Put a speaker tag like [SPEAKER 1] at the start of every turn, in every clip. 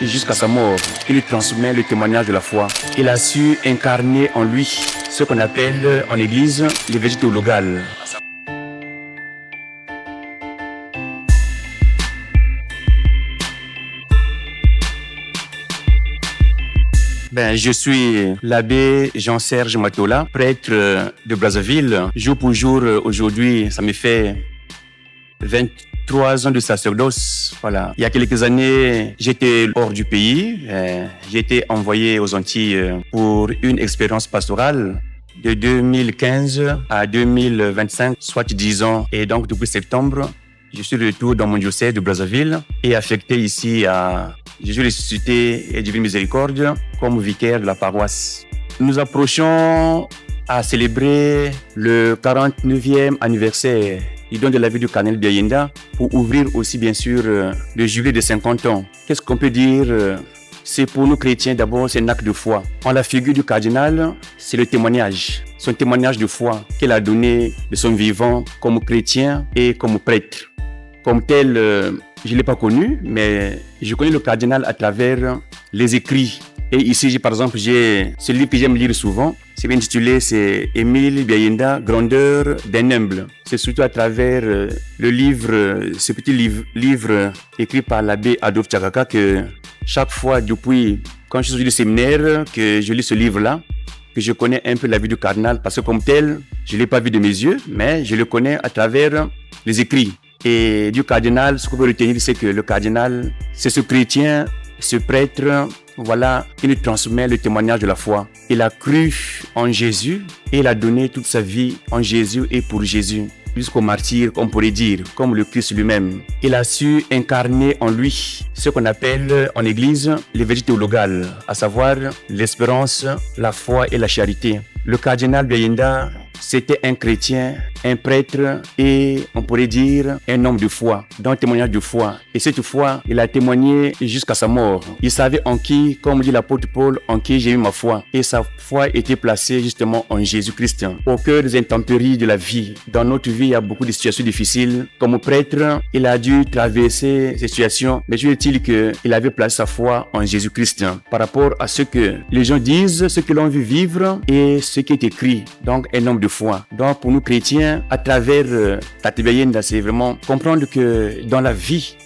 [SPEAKER 1] jusqu'à sa mort. Il lui transmet le témoignage de la foi. Il a su incarner en lui ce qu'on appelle en Église l'évangile théologal. Je suis l'abbé Jean-Serge Matola, prêtre de Brazzaville. Jour pour jour, aujourd'hui, ça me fait 23 ans de sacerdoce. Voilà. Il y a quelques années, j'étais hors du pays. J'ai été envoyé aux Antilles pour une expérience pastorale de 2015 à 2025, soit 10 ans. Et donc, depuis septembre, je suis de retour dans mon diocèse de Brazzaville et affecté ici à Jésus ressuscité et Divine Miséricorde comme vicaire de la paroisse. Nous approchons à célébrer le 49e anniversaire du don de la vie du cardinal Biayenda pour ouvrir aussi bien sûr le jubilé de 50 ans. Qu'est-ce qu'on peut dire? C'est pour nous chrétiens d'abord, c'est un acte de foi. En la figure du cardinal, c'est le témoignage. Son témoignage de foi qu'il a donné de son vivant comme chrétien et comme prêtre. Comme tel, je ne l'ai pas connu, mais je connais le cardinal à travers les écrits. Et ici, par exemple, j'ai ce livre que j'aime lire souvent. C'est bien intitulé, c'est Émile Biayenda, Grandeur d'un humble. C'est surtout à travers le livre, ce petit livre écrit par l'abbé Adolphe Tchakaka que chaque fois, depuis quand je suis sorti du séminaire, que je lis ce livre-là, que je connais un peu la vie du cardinal, parce que comme tel, je ne l'ai pas vu de mes yeux, mais je le connais à travers les écrits. Et du cardinal, ce qu'on peut retenir, c'est que le cardinal, c'est ce chrétien, ce prêtre, voilà, qui nous transmet le témoignage de la foi. Il a cru en Jésus et il a donné toute sa vie en Jésus et pour Jésus. Jusqu'au martyr, on pourrait dire, comme le Christ lui-même. Il a su incarner en lui ce qu'on appelle en Église l'évangile théologal, à savoir l'espérance, la foi et la charité. Le cardinal Biayenda, c'était un chrétien, un prêtre et on pourrait dire un homme de foi, d'un témoignage de foi. Et cette foi, il a témoigné jusqu'à sa mort. Il savait en qui, comme dit l'apôtre Paul, en qui j'ai eu ma foi. Et sa foi était placée justement en Jésus-Christ. Au cœur des intempéries de la vie. Dans notre vie, il y a beaucoup de situations difficiles. Comme prêtre, il a dû traverser ces situations. Mais je dis qu'il avait placé sa foi en Jésus-Christ par rapport à ce que les gens disent, ce que l'on veut vivre et ce qui est écrit. Donc, un homme de foi. Donc, pour nous chrétiens, à travers Tate Biayenda, c'est vraiment comprendre que dans la vie,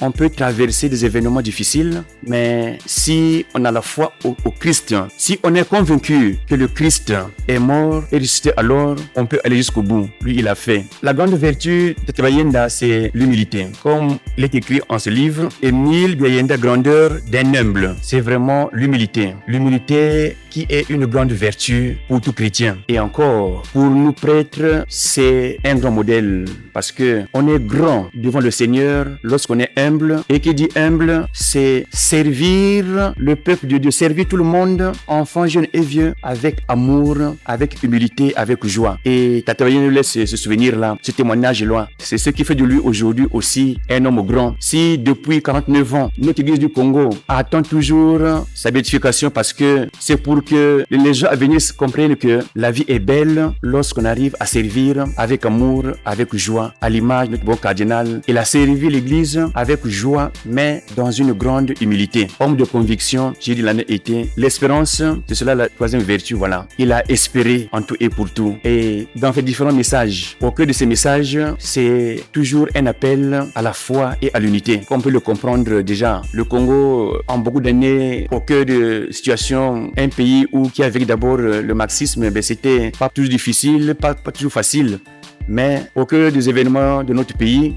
[SPEAKER 1] on peut traverser des événements difficiles, mais si on a la foi au Christ, si on est convaincu que le Christ est mort et ressuscité, alors on peut aller jusqu'au bout. Lui, il a fait. La grande vertu de Tate Biayenda, c'est l'humilité. Comme il est écrit en ce livre, Émile Biayenda, grandeur d'un humble. C'est vraiment l'humilité. L'humilité qui est une grande vertu pour tout chrétien. Et encore, pour nous prêtres, c'est un grand modèle parce que on est grand devant le Seigneur lorsqu'on est humble. Et qui dit humble, c'est servir le peuple de Dieu, servir tout le monde, enfants, jeunes et vieux, avec amour, avec humilité, avec joie. Et Tate Biayenda nous laisse ce souvenir-là, ce témoignage-là. C'est ce qui fait de lui aujourd'hui aussi un homme grand. Si depuis 49 ans, notre Église du Congo attend toujours sa béatification parce que c'est pour que les gens à venir comprennent que la vie est belle lorsqu'on arrive à servir avec amour, avec joie, à l'image de notre bon cardinal. Il a servi l'Église avec joie, mais dans une grande humilité. Homme de conviction, j'ai dit l'année été. L'espérance, c'est cela la troisième vertu, voilà. Il a espéré en tout et pour tout. Et dans ces différents messages, au cœur de ces messages, c'est toujours un appel à la foi et à l'unité. Comme on peut le comprendre déjà, le Congo, en beaucoup d'années, au cœur de situations, un pays qui avait d'abord le marxisme, c'était pas toujours difficile, pas toujours facile. Mais au cœur des événements de notre pays,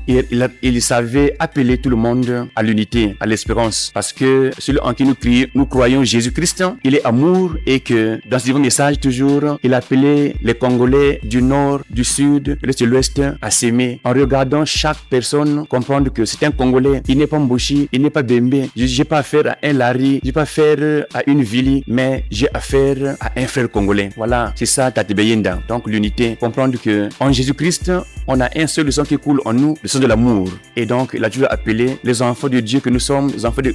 [SPEAKER 1] il savait appeler tout le monde à l'unité, à l'espérance. Parce que celui en qui nous croyons Jésus-Christ, il est amour et que dans ce message toujours, il appelait les Congolais du nord, du sud, de l'est et de l'ouest à s'aimer. En regardant chaque personne, comprendre que c'est un Congolais, il n'est pas Mboshi, il n'est pas Bembe. Je n'ai pas affaire à un Lari, je n'ai pas affaire à une Vili, mais j'ai affaire à un frère congolais. Voilà, c'est ça Tate Biayenda. Donc l'unité, comprendre que en Jésus-Christ, Christ, on a un seul sang qui coule en nous, le sang de l'amour. Et donc, il a toujours appelé les enfants de Dieu que nous sommes,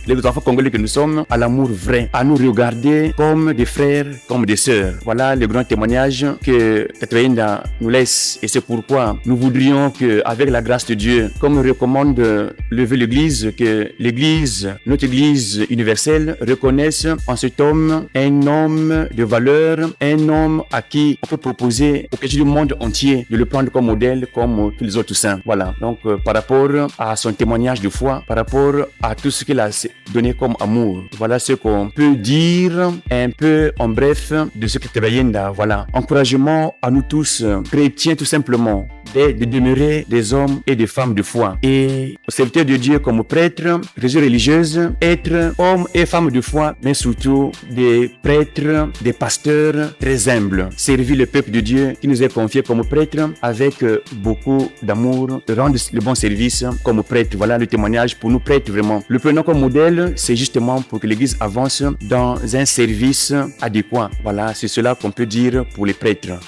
[SPEAKER 1] les enfants congolais que nous sommes, à l'amour vrai, à nous regarder comme des frères, comme des sœurs. Voilà le grand témoignage que Tatouaïnda nous laisse. Et c'est pourquoi nous voudrions qu'avec la grâce de Dieu, comme recommande lever l'Église, que l'Église, notre Église universelle, reconnaisse en cet homme un homme de valeur, un homme à qui on peut proposer au péché du monde entier de le prendre comme modèle, comme tous les autres saints. Voilà. Donc, par rapport à son témoignage de foi, par rapport à tout ce qu'il a donné comme amour, voilà ce qu'on peut dire un peu en bref de ce que Tatouaïnda. Voilà. Encouragement à nous tous, chrétiens tout simplement, de demeurer des hommes et des femmes de foi. Et aux serviteurs de Dieu comme prêtres, religieuses, être hommes et femmes de foi, mais surtout des prêtres, des pasteurs très humbles. Servir le peuple de Dieu qui nous est confié comme prêtres avec beaucoup d'amour, rendre le bon service comme prêtres. Voilà le témoignage pour nous prêtres vraiment. Le prenons comme modèle, c'est justement pour que l'Église avance dans un service adéquat. Voilà, c'est cela qu'on peut dire pour les prêtres.